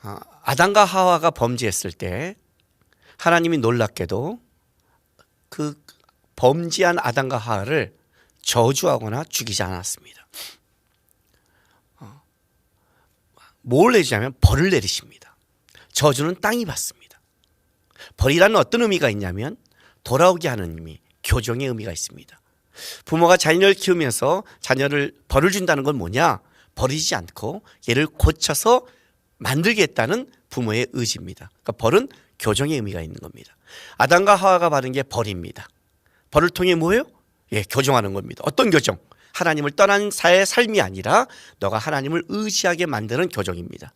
아담과 하와가 범죄했을 때 하나님이 놀랍게도 그 범죄한 아담과 하와를 저주하거나 죽이지 않았습니다. 뭘 내리냐면 벌을 내리십니다. 저주는 땅이 받습니다. 벌이라는 어떤 의미가 있냐면 돌아오게 하는 의미, 교정의 의미가 있습니다. 부모가 자녀를 키우면서 자녀를 벌을 준다는 건 뭐냐? 버리지 않고 얘를 고쳐서 만들겠다는 부모의 의지입니다. 그러니까 벌은 교정의 의미가 있는 겁니다. 아담과 하와가 받은 게 벌입니다. 벌을 통해 뭐예요? 교정하는 겁니다. 어떤 교정? 하나님을 떠난 자의 삶이 아니라 너가 하나님을 의지하게 만드는 교정입니다.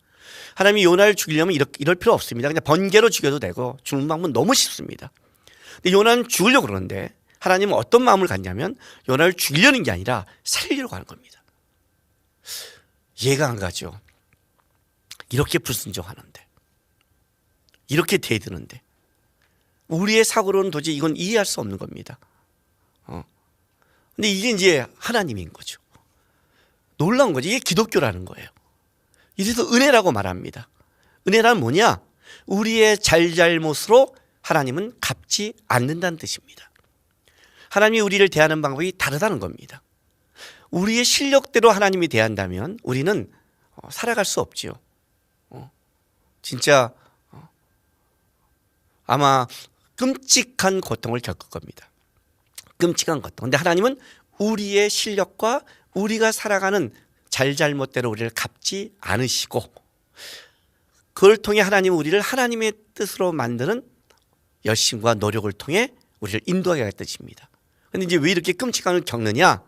하나님이 요나를 죽이려면 이럴 필요 없습니다. 그냥 번개로 죽여도 되고 죽는 방법은 너무 쉽습니다. 근데 요나는 죽으려고 그러는데 하나님은 어떤 마음을 갖냐면 요나를 죽이려는 게 아니라 살리려고 하는 겁니다. 이해가 안 가죠. 이렇게 불순종하는데, 이렇게 대드는데 우리의 사고로는 도저히 이건 이해할 수 없는 겁니다. 근데 이게 이제 하나님인 거죠. 놀라운 거죠. 이게 기독교라는 거예요. 이래서 은혜라고 말합니다. 은혜란 뭐냐? 우리의 잘잘못으로 하나님은 갚지 않는다는 뜻입니다. 하나님이 우리를 대하는 방법이 다르다는 겁니다. 우리의 실력대로 하나님이 대한다면 우리는 살아갈 수 없지요. 진짜 아마 끔찍한 고통을 겪을 겁니다. 끔찍한 고통. 근데 하나님은 우리의 실력과 우리가 살아가는 잘잘못대로 우리를 갚지 않으시고 그걸 통해 하나님은 우리를 하나님의 뜻으로 만드는 열심과 노력을 통해 우리를 인도하게 할 뜻입니다. 근데 이제 왜 이렇게 끔찍한 걸 겪느냐?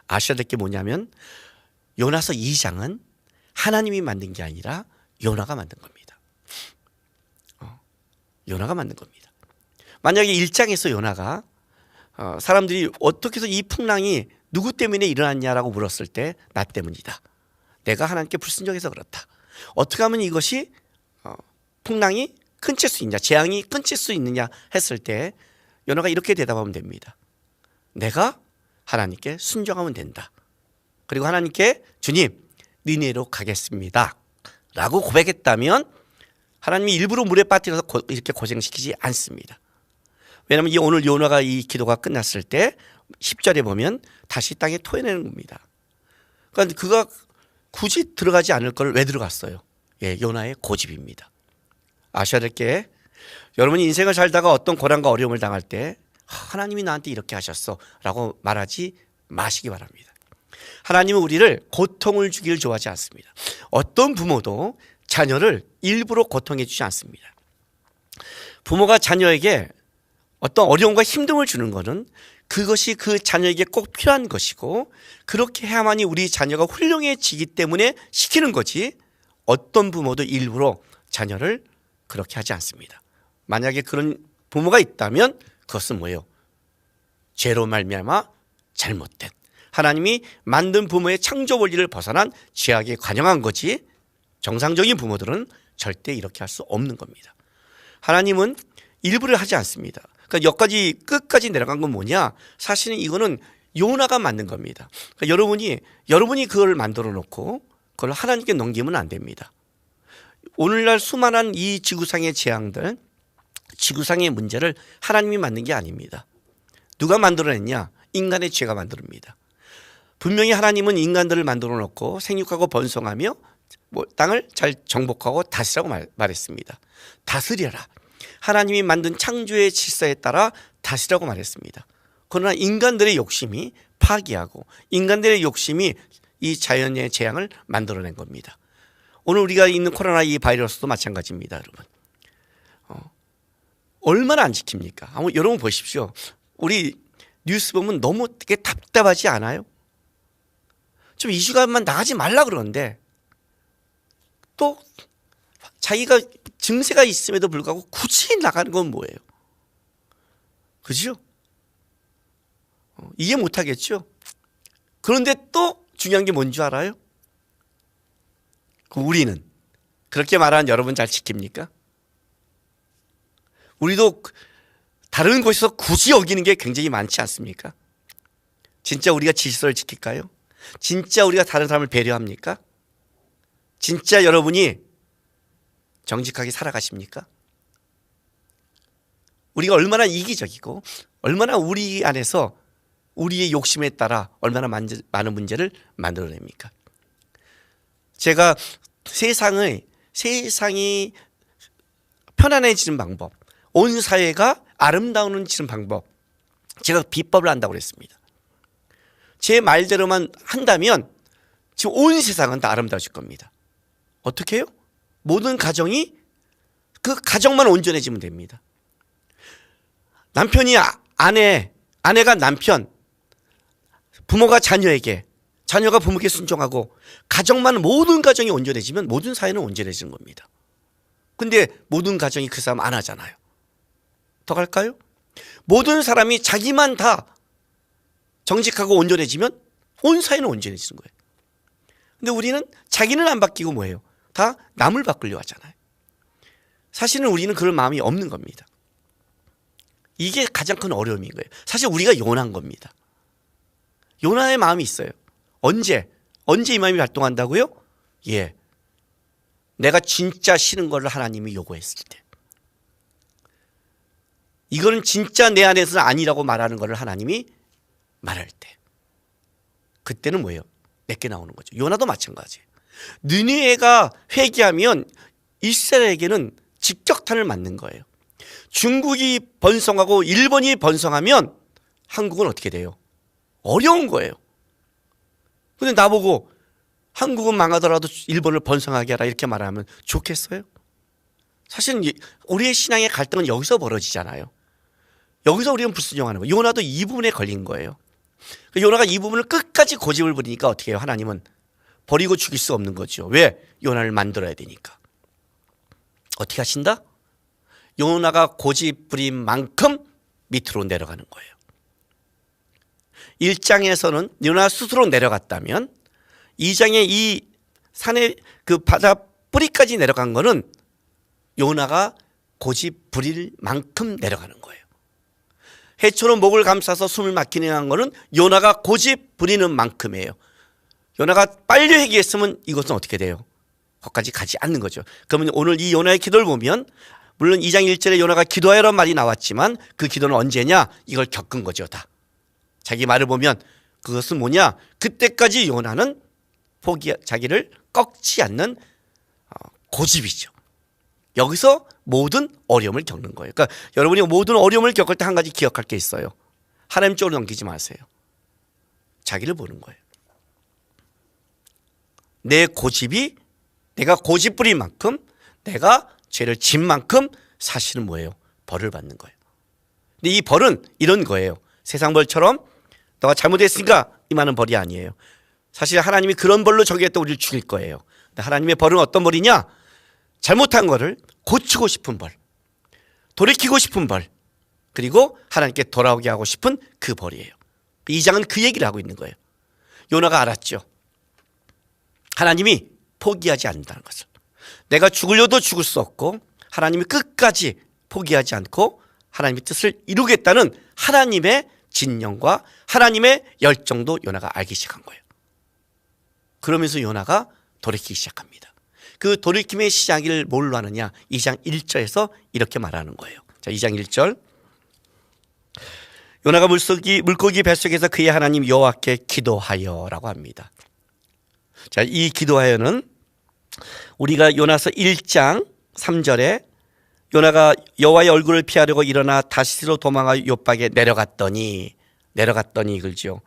아셔야 될 게 뭐냐면 요나서 2장은 하나님이 만든 게 아니라 요나가 만든 겁니다. 요나가 만든 겁니다. 만약에 1장에서 요나가 사람들이 어떻게 해서 이 풍랑이 누구 때문에 일어났냐라고 물었을 때 나 때문이다. 내가 하나님께 불순종해서 그렇다. 어떻게 하면 이것이 풍랑이 끊칠 수 있냐, 재앙이 끊칠 수 있느냐 했을 때 요나가 이렇게 대답하면 됩니다. 내가 하나님께 순종하면 된다. 그리고 하나님께 주님 니네로 가겠습니다 라고 고백했다면 하나님이 일부러 물에 빠뜨려서 이렇게 고생시키지 않습니다. 왜냐하면 오늘 요나가 이 기도가 끝났을 때 10절에 보면 다시 땅에 토해내는 겁니다. 그러니까 그가 굳이 들어가지 않을 걸 왜 들어갔어요? 요나의 고집입니다. 아셔야 될 게 여러분이 인생을 살다가 어떤 고난과 어려움을 당할 때 하나님이 나한테 이렇게 하셨어 라고 말하지 마시기 바랍니다. 하나님은 우리를 고통을 주기를 좋아하지 않습니다. 어떤 부모도 자녀를 일부러 고통해 주지 않습니다. 부모가 자녀에게 어떤 어려움과 힘듦을 주는 것은 그것이 그 자녀에게 꼭 필요한 것이고 그렇게 해야만이 우리 자녀가 훌륭해지기 때문에 시키는 거지 어떤 부모도 일부러 자녀를 그렇게 하지 않습니다. 만약에 그런 부모가 있다면 그것은 뭐예요? 죄로 말미암아 잘못된 하나님이 만든 부모의 창조 원리를 벗어난 죄악에 관영한 거지 정상적인 부모들은 절대 이렇게 할 수 없는 겁니다. 하나님은 일부를 하지 않습니다. 그러니까 여기까지 끝까지 내려간 건 뭐냐? 사실은 이거는 요나가 만든 겁니다. 그러니까 여러분이 그걸 만들어 놓고 그걸 하나님께 넘기면 안 됩니다. 오늘날 수많은 이 지구상의 재앙들, 지구상의 문제를 하나님이 만든 게 아닙니다. 누가 만들어냈냐? 인간의 죄가 만듭니다. 분명히 하나님은 인간들을 만들어 놓고 생육하고 번성하며 땅을 잘 정복하고 다스리라고 말했습니다. 다스려라. 하나님이 만든 창조의 질서에 따라 다스리라고 말했습니다. 그러나 인간들의 욕심이 파기하고 인간들의 욕심이 이 자연의 재앙을 만들어낸 겁니다. 오늘 우리가 있는 코로나 이 바이러스도 마찬가지입니다. 여러분 얼마나 안 지킵니까? 여러분 보십시오. 우리 뉴스 보면 너무 되게 답답하지 않아요? 좀 이 시간만 나가지 말라 그러는데 또 자기가 증세가 있음에도 불구하고 굳이 나가는 건 뭐예요? 그죠? 이해 못하겠죠? 그런데 또 중요한 게 뭔지 알아요? 우리는 그렇게 말하는 여러분 잘 지킵니까? 우리도 다른 곳에서 굳이 어기는 게 굉장히 많지 않습니까? 진짜 우리가 질서를 지킬까요? 진짜 우리가 다른 사람을 배려합니까? 진짜 여러분이 정직하게 살아가십니까? 우리가 얼마나 이기적이고 얼마나 우리 안에서 우리의 욕심에 따라 얼마나 많은 문제를 만들어냅니까? 제가 세상이 편안해지는 방법, 온 사회가 아름다워지는 방법, 제가 비법을 안다고 그랬습니다. 제 말대로만 한다면 지금 온 세상은 다 아름다워질 겁니다. 어떻게 해요? 모든 가정이 그 가정만 온전해지면 됩니다. 남편이 아내가 남편, 부모가 자녀에게, 자녀가 부모에게 순종하고 가정만 모든 가정이 온전해지면 모든 사회는 온전해지는 겁니다. 근데 모든 가정이 그 싸움 안 하잖아요. 더 갈까요? 모든 사람이 자기만 다 정직하고 온전해지면 온 사회는 온전해지는 거예요. 근데 우리는 자기는 안 바뀌고 뭐예요? 다 남을 바꾸려 하잖아요. 사실은 우리는 그런 마음이 없는 겁니다. 이게 가장 큰 어려움인 거예요. 사실 우리가 요나인 겁니다. 요나의 마음이 있어요. 언제 이 마음이 발동한다고요? 예, 내가 진짜 싫은 걸 하나님이 요구했을 때, 이거는 진짜 내 안에서는 아니라고 말하는 걸 하나님이 말할 때, 그때는 뭐예요? 내게 나오는 거죠. 요나도 마찬가지예요. 느느웨가 회개하면 이스라엘에게는 직격탄을 맞는 거예요. 중국이 번성하고 일본이 번성하면 한국은 어떻게 돼요? 어려운 거예요. 근데 나보고 한국은 망하더라도 일본을 번성하게 하라 이렇게 말하면 좋겠어요? 사실은 우리의 신앙의 갈등은 여기서 벌어지잖아요. 여기서 우리는 불순종하는 거예요. 요나도 이 부분에 걸린 거예요. 요나가 이 부분을 끝까지 고집을 부리니까 어떻게 해요? 하나님은 버리고 죽일 수 없는 거죠. 왜? 요나를 만들어야 되니까. 어떻게 하신다? 요나가 고집 부린 만큼 밑으로 내려가는 거예요. 1장에서는 요나 스스로 내려갔다면 2장의 이 산의 그 바다 뿌리까지 내려간 거는 요나가 고집 부릴 만큼 내려가는 거예요. 해초로 목을 감싸서 숨을 막히게 한 거는 요나가 고집 부리는 만큼이에요. 요나가 빨리 회개했으면 이것은 어떻게 돼요? 거기까지 가지 않는 거죠. 그러면 오늘 이 요나의 기도를 보면 물론 2장 1절에 요나가 기도하여라는 말이 나왔지만 그 기도는 언제냐? 이걸 겪은 거죠. 다. 자기 말을 보면 그것은 뭐냐? 그때까지 요나는 자기를 꺾지 않는 고집이죠. 여기서 모든 어려움을 겪는 거예요. 그러니까 여러분이 모든 어려움을 겪을 때 한 가지 기억할 게 있어요. 하나님 쪽으로 넘기지 마세요. 자기를 보는 거예요. 내 고집이, 내가 고집 부린 만큼, 내가 죄를 진 만큼 사실은 뭐예요? 벌을 받는 거예요. 근데 이 벌은 이런 거예요. 세상 벌처럼 너가 잘못했으니까 임하는 벌이 아니에요. 사실 하나님이 그런 벌로 저기에 또 우리를 죽일 거예요. 근데 하나님의 벌은 어떤 벌이냐? 잘못한 거를 고치고 싶은 벌, 돌이키고 싶은 벌, 그리고 하나님께 돌아오게 하고 싶은 그 벌이에요. 이 장은 그 얘기를 하고 있는 거예요. 요나가 알았죠. 하나님이 포기하지 않는다는 것을. 내가 죽으려도 죽을 수 없고 하나님이 끝까지 포기하지 않고 하나님의 뜻을 이루겠다는 하나님의 진영과 하나님의 열정도 요나가 알기 시작한 거예요. 그러면서 요나가 돌이키기 시작합니다. 그 돌이킴의 시작을 뭘로 하느냐? 2장 1절에서 이렇게 말하는 거예요. 자, 2장 1절. 요나가 물고기 뱃속에서 그의 하나님 여호와께 기도하여라고 합니다. 자, 이 기도하여는 우리가 요나서 1장 3절에 요나가 여호와의 얼굴을 피하려고 일어나 다시스로 도망하여 욥박에 내려갔더니 이걸지요.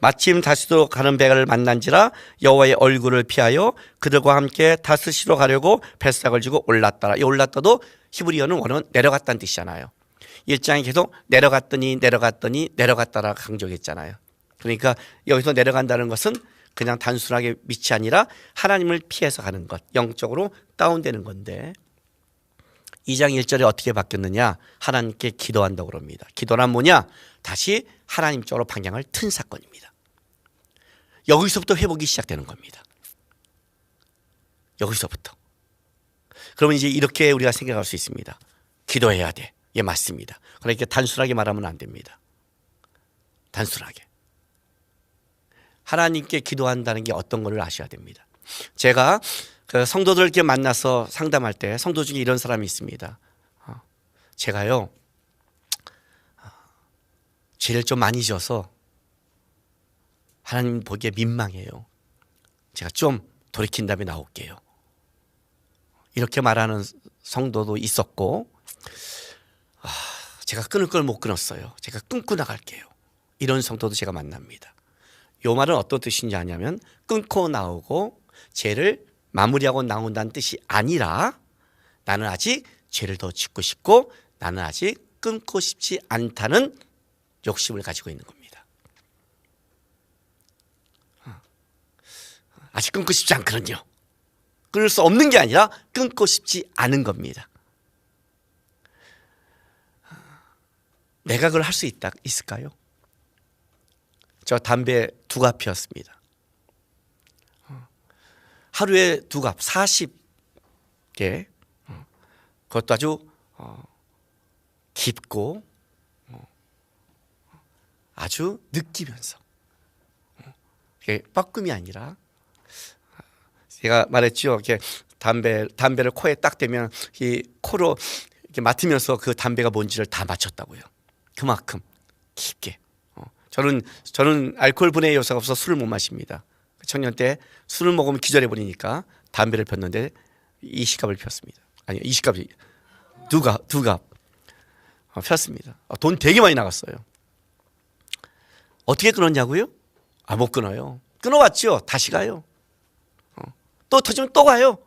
마침 다시스로 가는 배를 만난지라 여호와의 얼굴을 피하여 그들과 함께 다스시로 가려고 뱃삭을 지고 올랐더라. 이 올랐다도 히브리어는 원어는 내려갔다는 뜻이잖아요. 1장에 계속 내려갔다라 강조했잖아요. 그러니까 여기서 내려간다는 것은 그냥 단순하게 밑이 아니라 하나님을 피해서 가는 것, 영적으로 다운되는 건데 2장 1절에 어떻게 바뀌었느냐? 하나님께 기도한다고 그럽니다. 기도란 뭐냐? 다시 하나님 쪽으로 방향을 튼 사건입니다. 여기서부터 회복이 시작되는 겁니다. 여기서부터. 그러면 이제 이렇게 우리가 생각할 수 있습니다. 기도해야 돼. 예, 맞습니다. 그러니까 단순하게 말하면 안 됩니다. 단순하게. 하나님께 기도한다는 게 어떤 것을 아셔야 됩니다. 제가 그 성도들 이렇게 만나서 상담할 때 성도 중에 이런 사람이 있습니다. 제가요 죄를 좀 많이 져서 하나님 보기에 민망해요. 제가 좀 돌이킨 다음에 나올게요. 이렇게 말하는 성도도 있었고, 제가 끊을 걸 못 끊었어요. 제가 끊고 나갈게요. 이런 성도도 제가 만납니다. 이 말은 어떤 뜻인지 아냐면 끊고 나오고 죄를 마무리하고 나온다는 뜻이 아니라 나는 아직 죄를 더 짓고 싶고 나는 아직 끊고 싶지 않다는 욕심을 가지고 있는 겁니다. 아직 끊고 싶지 않거든요. 끊을 수 없는 게 아니라 끊고 싶지 않은 겁니다. 내가 그걸 할 수 있을까요? 저 담배 2갑 피웠습니다. 하루에 2갑 40개. 그것도 아주 깊고 아주 느끼면서, 이게 뻐끔이 아니라, 제가 말했죠. 이렇게 담배를 코에 딱 대면 이 코로 이렇게 맡으면서 그 담배가 뭔지를 다 맞췄다고요. 그만큼 깊게. 저는 알코올 분해 요소가 없어서 술을 못 마십니다. 청년 때 술을 먹으면 기절해 버리니까 담배를 폈는데 20갑을 폈습니다. 아니 20갑이 2갑 폈습니다. 돈 되게 많이 나갔어요. 어떻게 끊었냐고요? 못 끊어요. 끊어왔죠. 다시 가요. 또 터지면 또 가요.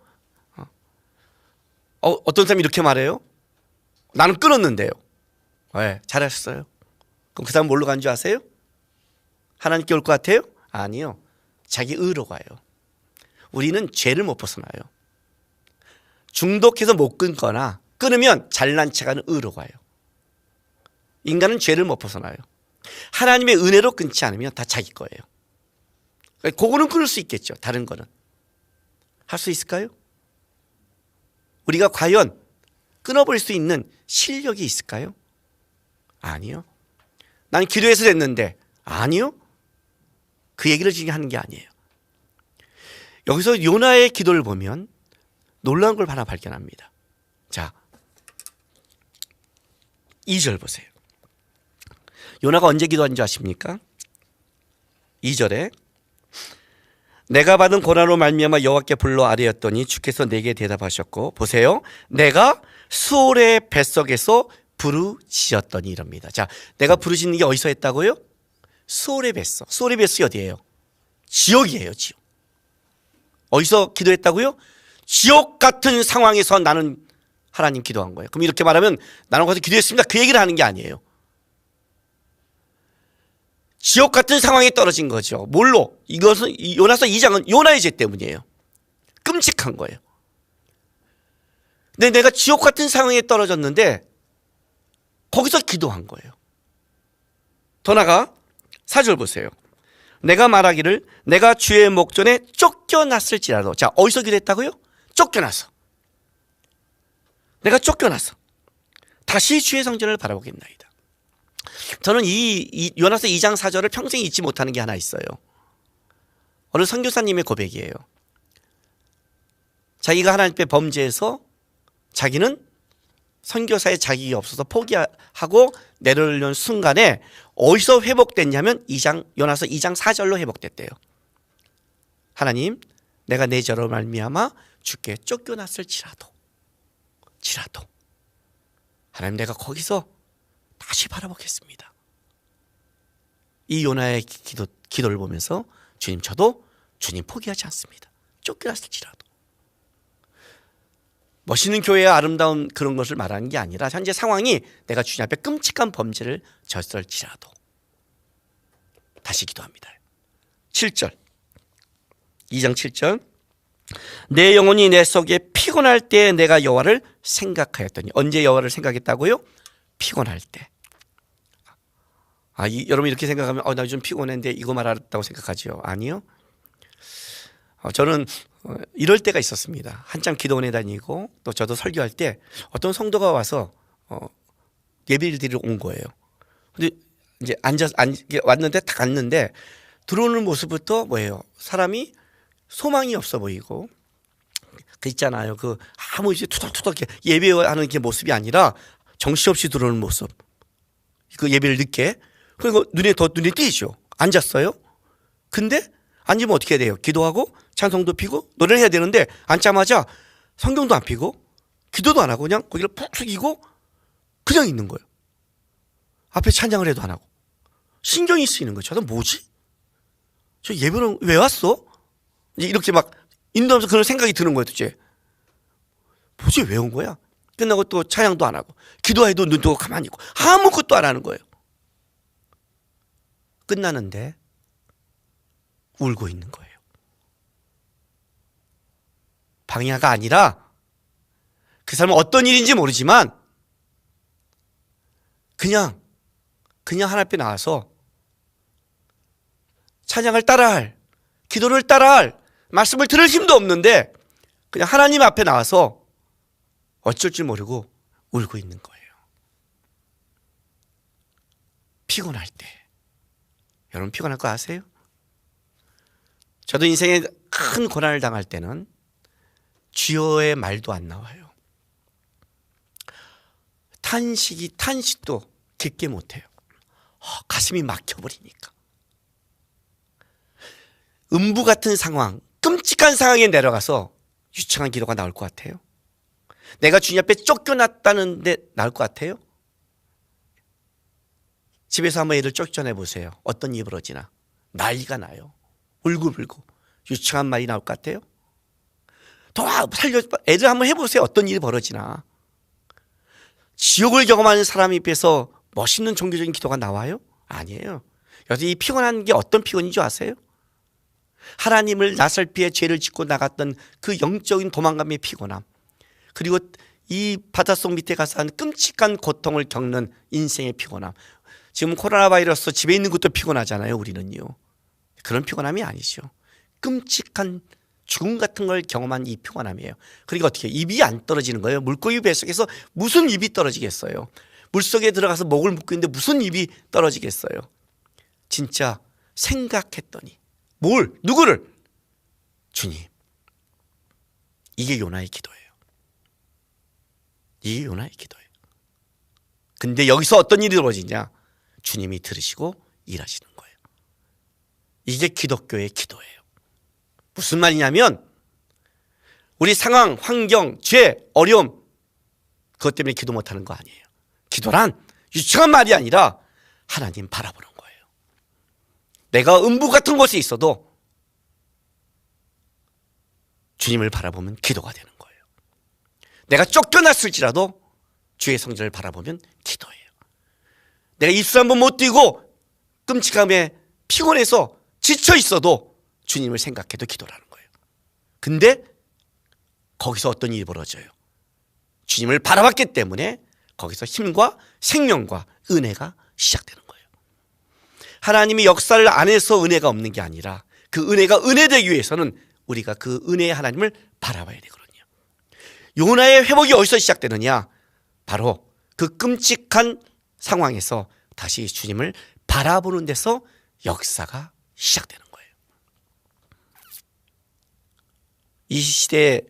어떤 사람이 이렇게 말해요. 나는 끊었는데요. 네, 잘하셨어요. 그럼 그 사람 뭘로 간 줄 아세요? 하나님께 올 것 같아요? 아니요. 자기 의로 가요. 우리는 죄를 못 벗어나요. 중독해서 못 끊거나 끊으면 잘난 척하는 의로 가요. 인간은 죄를 못 벗어나요. 하나님의 은혜로 끊지 않으면 다 자기 거예요. 그거는 끊을 수 있겠죠. 다른 거는 할 수 있을까요? 우리가 과연 끊어버릴 수 있는 실력이 있을까요? 아니요. 난 기도해서 됐는데, 아니요. 그 얘기를 지금 하는 게 아니에요. 여기서 요나의 기도를 보면 놀라운 걸 하나 발견합니다. 자, 2절 보세요. 요나가 언제 기도한지 아십니까? 2절에 내가 받은 고난으로 말미암아 여호와께 불러 아뢰었더니 주께서 내게 대답하셨고, 보세요. 내가 수올의 뱃속에서 부르짖었더니 이럽니다. 자, 내가 부르짖는 게 어디서 했다고요? 수올의 뱃속. 수올의 뱃속이 어디예요? 지옥이에요. 지옥. 어디서 기도했다고요? 지옥 같은 상황에서 나는 하나님 기도한 거예요. 그럼 이렇게 말하면 나는 거기서 기도했습니다. 그 얘기를 하는 게 아니에요. 지옥 같은 상황에 떨어진 거죠. 뭘로? 이것은 요나서 2장은 요나의 죄 때문이에요. 끔찍한 거예요. 근데 내가 지옥 같은 상황에 떨어졌는데 거기서 기도한 거예요. 더 나아가 4절 보세요. 내가 말하기를 내가 주의 목전에 쫓겨났을지라도. 자, 어디서 기도했다고요? 쫓겨나서. 내가 쫓겨나서 다시 주의 성전을 바라보겠나이다. 저는 이 요나서 2장 4절을 평생 잊지 못하는 게 하나 있어요. 어느 선교사님의 고백이에요. 자기가 하나님께 범죄해서 자기는 선교사의 자격이 없어서 포기하고 내려오는 순간에 어디서 회복됐냐면 요나서 2장 4절로 회복됐대요. 하나님, 내가 내 죄로 말미암아 주께 쫓겨났을지라도 하나님, 내가 거기서 다시 바라보겠습니다. 이 요나의 기도를 보면서 주님, 저도 주님 포기하지 않습니다. 쫓겨났을지라도. 멋있는 교회의 아름다운 그런 것을 말하는 게 아니라 현재 상황이 내가 주님 앞에 끔찍한 범죄를 졌을지라도 다시 기도합니다. 7절 2장 7절 내 영혼이 내 속에 피곤할 때 내가 여호와를 생각하였더니. 언제 여호와를 생각했다고요? 피곤할 때. 여러분 이렇게 생각하면 나 요즘 피곤한데 이거 말하랬다고 생각하죠. 아니요. 저는 이럴 때가 있었습니다. 한참 기도원에 다니고 또 저도 설교할 때 어떤 성도가 와서 예배를 드리러 온 거예요. 근데 이제 왔는데 딱 앉는데 들어오는 모습부터 뭐예요? 사람이 소망이 없어 보이고 그 있잖아요. 그 아무 이제 투덕투덕 예배하는 게 모습이 아니라 정신없이 들어오는 모습. 그 예배를 늦게. 그리고 눈에 띄죠. 앉았어요. 근데 앉으면 어떻게 돼요? 기도하고 찬송도 피고 노래를 해야 되는데 앉자마자 성경도 안 피고 기도도 안 하고 그냥 거기를 푹 숙이고 그냥 있는 거예요. 앞에 찬양을 해도 안 하고. 신경이 쓰이는 거죠. 너 뭐지? 저 예배는 왜 왔어? 이렇게 막 인도하면서 그런 생각이 드는 거예요. 도대체 뭐지? 왜 온 거야? 끝나고 또 찬양도 안 하고 기도해도 눈 뜨고 가만히 있고 아무것도 안 하는 거예요. 끝나는데 울고 있는 거예요. 방해가 아니라 그 사람은 어떤 일인지 모르지만 그냥 하나님 앞에 나와서 찬양을 따라할, 기도를 따라할, 말씀을 들을 힘도 없는데 그냥 하나님 앞에 나와서 어쩔 줄 모르고 울고 있는 거예요. 피곤할 때. 여러분 피곤할 거 아세요? 저도 인생에 큰 고난을 당할 때는 주여의 말도 안 나와요. 탄식도 깊게 못해요. 가슴이 막혀버리니까. 음부 같은 상황, 끔찍한 상황에 내려가서 유창한 기도가 나올 것 같아요? 내가 주님 앞에 쫓겨났다는데 나올 것 같아요? 집에서 한번 애들 쫓겨내 보세요. 어떤 일이 벌어지나. 난리가 나요. 울고불고. 유창한 말이 나올 것 같아요? 애들 한번 해보세요. 어떤 일이 벌어지나. 지옥을 경험하는 사람 입에서 멋있는 종교적인 기도가 나와요? 아니에요. 여기서 이 피곤한 게 어떤 피곤인 줄 아세요? 하나님을 나설피해 죄를 짓고 나갔던 그 영적인 도망감의 피곤함, 그리고 이 바닷속 밑에 가서 한 끔찍한 고통을 겪는 인생의 피곤함. 지금 코로나 바이러스 집에 있는 것도 피곤하잖아요. 우리는요. 그런 피곤함이 아니죠. 끔찍한 죽음 같은 걸 경험한 이 피곤함이에요. 그러니까 어떻게 해요? 입이 안 떨어지는 거예요. 물고기 뱃속에서 무슨 입이 떨어지겠어요? 물속에 들어가서 목을 묶고 있는데 무슨 입이 떨어지겠어요? 진짜 생각했더니 누구를? 주님. 이게 요나의 기도예요. 이게 요나의 기도예요. 근데 여기서 어떤 일이 벌어지냐? 주님이 들으시고 일하시는 거예요. 이게 기독교의 기도예요. 무슨 말이냐면 우리 상황, 환경, 죄, 어려움 그것 때문에 기도 못하는 거 아니에요. 기도란 유창한 말이 아니라 하나님 바라보는 거예요. 내가 음부 같은 곳에 있어도 주님을 바라보면 기도가 되는 거예요. 내가 쫓겨났을지라도 주의 성전을 바라보면 기도예요. 내가 입술 한번 못 띄고 끔찍함에 피곤해서 지쳐 있어도 주님을 생각해도 기도라는 거예요. 근데 거기서 어떤 일이 벌어져요? 주님을 바라봤기 때문에 거기서 힘과 생명과 은혜가 시작되는 거예요. 하나님이 역사를 안 해서 은혜가 없는 게 아니라 그 은혜가 은혜되기 위해서는 우리가 그 은혜의 하나님을 바라봐야 되거든요. 요나의 회복이 어디서 시작되느냐? 바로 그 끔찍한 상황에서 다시 주님을 바라보는 데서 역사가 시작되는 거예요. 이 시대에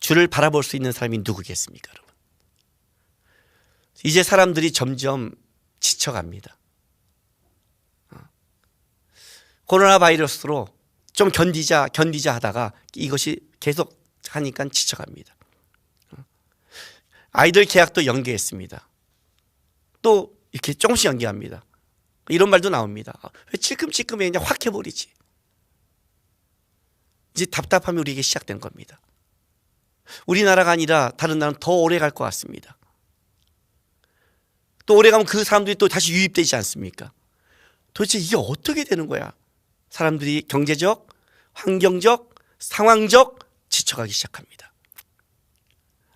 주를 바라볼 수 있는 사람이 누구겠습니까, 여러분? 이제 사람들이 점점 지쳐갑니다. 코로나 바이러스로 좀 견디자 하다가 이것이 계속 하니까 지쳐갑니다. 아이들 계약도 연기했습니다. 또 이렇게 조금씩 연기합니다. 이런 말도 나옵니다. 왜 찔끔찔끔해 그냥 확 해버리지. 이제 답답함이 우리에게 시작된 겁니다. 우리나라가 아니라 다른 나라는 더 오래 갈 것 같습니다. 또 오래 가면 그 사람들이 또 다시 유입되지 않습니까? 도대체 이게 어떻게 되는 거야? 사람들이 경제적, 환경적, 상황적 지쳐가기 시작합니다.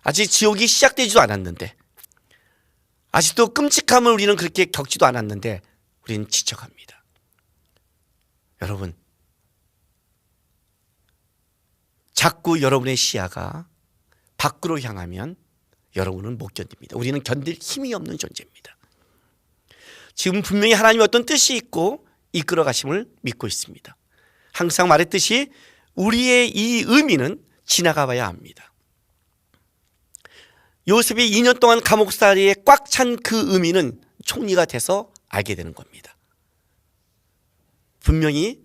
아직 지옥이 시작되지도 않았는데, 아직도 끔찍함을 우리는 그렇게 겪지도 않았는데 우리는 지쳐갑니다. 여러분, 자꾸 여러분의 시야가 밖으로 향하면 여러분은 못 견딥니다. 우리는 견딜 힘이 없는 존재입니다. 지금 분명히 하나님의 어떤 뜻이 있고 이끌어 가심을 믿고 있습니다. 항상 말했듯이 우리의 이 의미는 지나가 봐야 합니다. 요셉이 2년 동안 감옥살이에 꽉 찬 그 의미는 총리가 돼서 알게 되는 겁니다. 분명히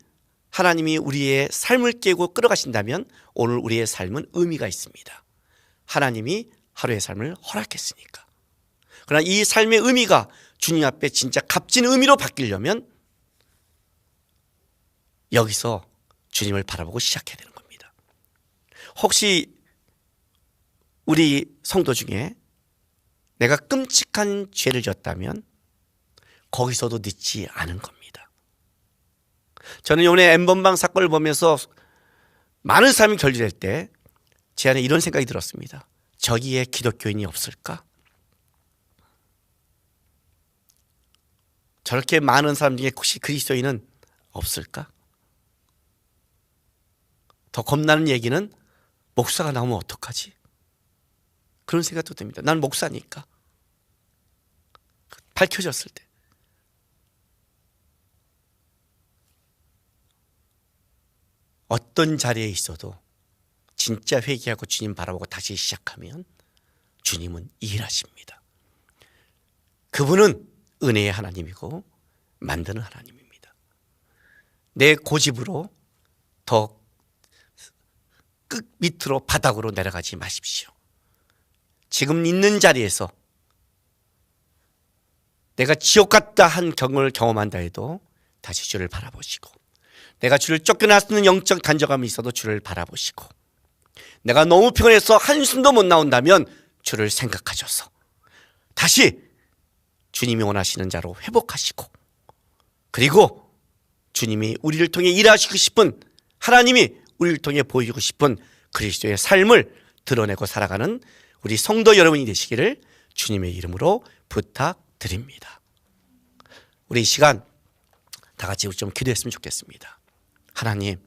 하나님이 우리의 삶을 깨고 끌어가신다면 오늘 우리의 삶은 의미가 있습니다. 하나님이 하루의 삶을 허락했으니까. 그러나 이 삶의 의미가 주님 앞에 진짜 값진 의미로 바뀌려면 여기서 주님을 바라보고 시작해야 되는 겁니다. 혹시 우리 성도 중에 내가 끔찍한 죄를 졌다면 거기서도 늦지 않은 겁니다. 저는 이번에 N번방 사건을 보면서 많은 사람이 결집될 때 제 안에 이런 생각이 들었습니다. 저기에 기독교인이 없을까? 저렇게 많은 사람 중에 혹시 그리스도인은 없을까? 더 겁나는 얘기는 목사가 나오면 어떡하지? 그런 생각도 듭니다. 난 목사니까. 밝혀졌을 때. 어떤 자리에 있어도 진짜 회개하고 주님 바라보고 다시 시작하면 주님은 일하십니다. 그분은 은혜의 하나님이고 만드는 하나님입니다. 내 고집으로 더 끝 밑으로 바닥으로 내려가지 마십시오. 지금 있는 자리에서 내가 지옥 같다 한 경험을 경험한다 해도 다시 주를 바라보시고, 내가 주를 쫓겨나쓰는 영적 단절감이 있어도 주를 바라보시고, 내가 너무 피곤해서 한숨도 못 나온다면 주를 생각하셔서 다시 주님이 원하시는 자로 회복하시고, 그리고 주님이 우리를 통해 일하시고 싶은, 하나님이 우리를 통해 보여주고 싶은 그리스도의 삶을 드러내고 살아가는 우리 성도 여러분이 되시기를 주님의 이름으로 부탁드립니다. 우리 이 시간 다 같이 좀 기도했으면 좋겠습니다. 하나님,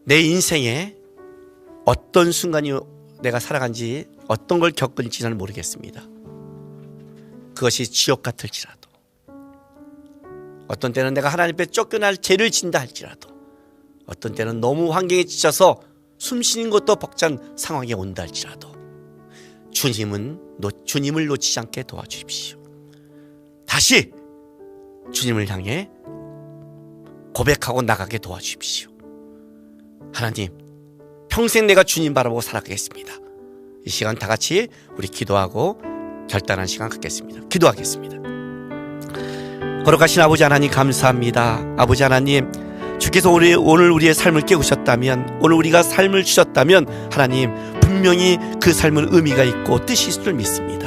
내 인생에 어떤 순간이 내가 살아간지, 어떤 걸 겪은지는 모르겠습니다. 그것이 지옥 같을지라도, 어떤 때는 내가 하나님 앞에 쫓겨날 죄를 진다 할지라도, 어떤 때는 너무 환경에 지쳐서 숨 쉬는 것도 벅찬 상황에 온다 할지라도 주님을 놓치지 않게 도와주십시오. 다시 주님을 향해 고백하고 나가게 도와주십시오. 하나님, 평생 내가 주님 바라보고 살아가겠습니다. 이 시간 다 같이 우리 기도하고 결단한 시간 갖겠습니다. 기도하겠습니다. 거룩하신 아버지 하나님, 감사합니다. 아버지 하나님, 주께서 오늘 우리의 삶을 깨우셨다면, 오늘 우리가 삶을 주셨다면 하나님, 분명히 그 삶은 의미가 있고 뜻이 있을 줄 믿습니다.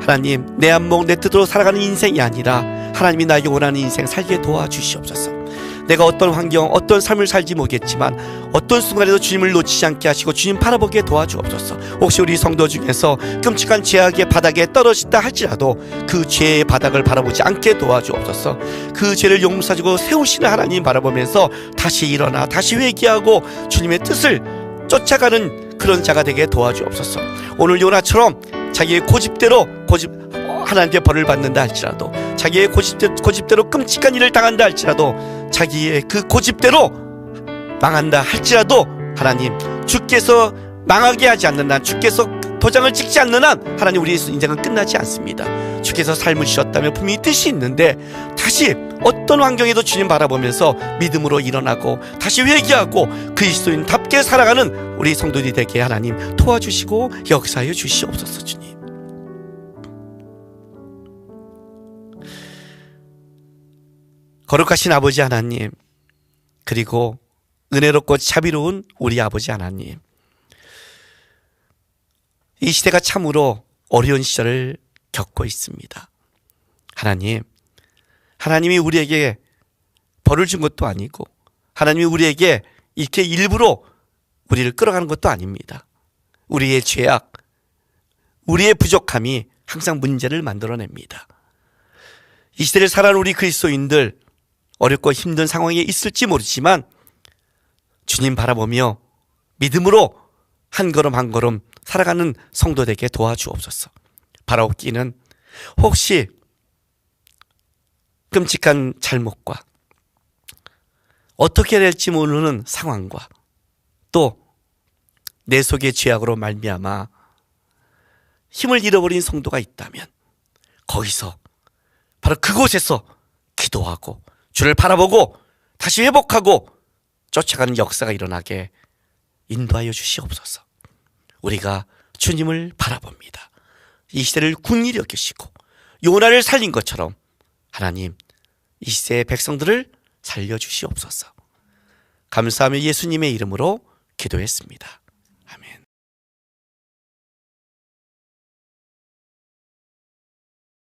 하나님, 내 안목 내 뜻으로 살아가는 인생이 아니라 하나님이 나에게 원하는 인생 살게 도와주시옵소서. 내가 어떤 환경, 어떤 삶을 살지 모르겠지만 어떤 순간에도 주님을 놓치지 않게 하시고 주님 바라보게 도와주옵소서. 혹시 우리 성도 중에서 끔찍한 죄악의 바닥에 떨어진다 할지라도 그 죄의 바닥을 바라보지 않게 도와주옵소서. 그 죄를 용서하시고 세우시는 하나님 바라보면서 다시 일어나 다시 회개하고 주님의 뜻을 쫓아가는 그런 자가 되게 도와주옵소서. 오늘 요나처럼 자기의 고집대로 하나님께 벌을 받는다 할지라도, 자기의 고집대로 끔찍한 일을 당한다 할지라도, 자기의 그 고집대로 망한다 할지라도 하나님, 주께서 망하게 하지 않는 한, 주께서 도장을 찍지 않는 한 하나님, 우리의 인생은 끝나지 않습니다. 주께서 삶을 주셨다면 분명히 뜻이 있는데 다시 어떤 환경에도 주님 바라보면서 믿음으로 일어나고 다시 회개하고 그리스도인답게 살아가는 우리 성도들이 되게 하나님 도와주시고 역사하여 주시옵소서. 주님, 거룩하신 아버지 하나님, 그리고 은혜롭고 자비로운 우리 아버지 하나님, 이 시대가 참으로 어려운 시절을 겪고 있습니다. 하나님, 하나님이 우리에게 벌을 준 것도 아니고 하나님이 우리에게 이렇게 일부러 우리를 끌어가는 것도 아닙니다. 우리의 죄악, 우리의 부족함이 항상 문제를 만들어냅니다. 이 시대를 살아가는 우리 그리스도인들, 어렵고 힘든 상황에 있을지 모르지만 주님 바라보며 믿음으로 한 걸음 한 걸음 살아가는 성도들에게 도와주옵소서. 바라옵기는 혹시 끔찍한 잘못과 어떻게 해야 될지 모르는 상황과 또 내 속의 죄악으로 말미암아 힘을 잃어버린 성도가 있다면 거기서 바로 그곳에서 기도하고 주를 바라보고 다시 회복하고 쫓아가는 역사가 일어나게 인도하여 주시옵소서. 우리가 주님을 바라봅니다. 이 시대를 긍휼히 여기시고 요나를 살린 것처럼 하나님 이 시대의 백성들을 살려주시옵소서. 감사하며 예수님의 이름으로 기도했습니다.